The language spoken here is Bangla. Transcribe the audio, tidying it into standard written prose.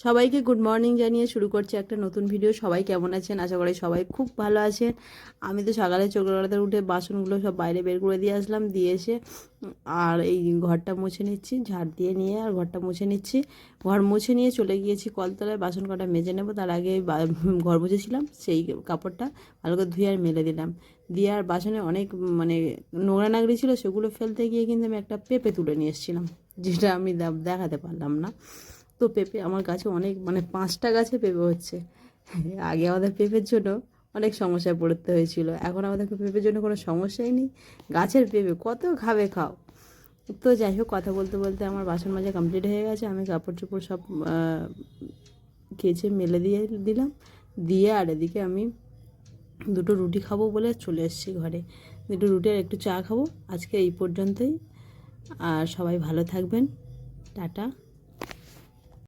সবাইকে গুড মর্নিং জানিয়ে শুরু করছি একটা নতুন ভিডিও। সবাই কেমন আছেন? আশা করি সবাই খুব ভালো আছেন। আমি তো সকালে চোখলাতে উঠে বাসনগুলো সব বাইরে বের করে দিয়ে আসলাম, দিয়ে এসে আর এই ঘরটা মুছে নিচ্ছি, ঝাড় দিয়ে নিয়ে আর ঘরটা মুছে নিচ্ছি। ঘর মুছে নিয়ে চলে গিয়েছি কলতলায়, বাসন কটা মেজে নেবো। তার আগে ঘর মুছেছিলাম সেই কাপড়টা ভালো করে ধুয়ে আর মেলে দিলাম। দিয়ে আর বাসনে অনেক মানে নোংরা নাগড়ি ছিল, সেগুলো ফেলতে গিয়ে কিন্তু আমি একটা পেঁপে তুলে নিয়ে এসেছিলাম, যেটা আমি দেখাতে পারলাম না। তো পেঁপে আমার গাছে অনেক, মানে 5টা গাছে পেঁপে হচ্ছে। আগে আমাদের পেঁপের জন্য অনেক সমস্যায় পড়তে হয়েছিল, এখন আমাদের পেঁপের জন্য কোনো সমস্যাই নেই। গাছের পেঁপে কত খাবে, খাও। তো যাই হোক, কথা বলতে বলতে আমার বাসন মাজা কমপ্লিট হয়ে গেছে। আমি কাপড় চোপড় সব কেচে মেলে দিয়ে দিলাম। দিয়ে আর এদিকে আমি দুটো রুটি খাবো বলে চলে এসেছি ঘরে। দুটো রুটি আর একটু চা খাবো। আজকে এই পর্যন্তই। আর সবাই ভালো থাকবেন। টাটা।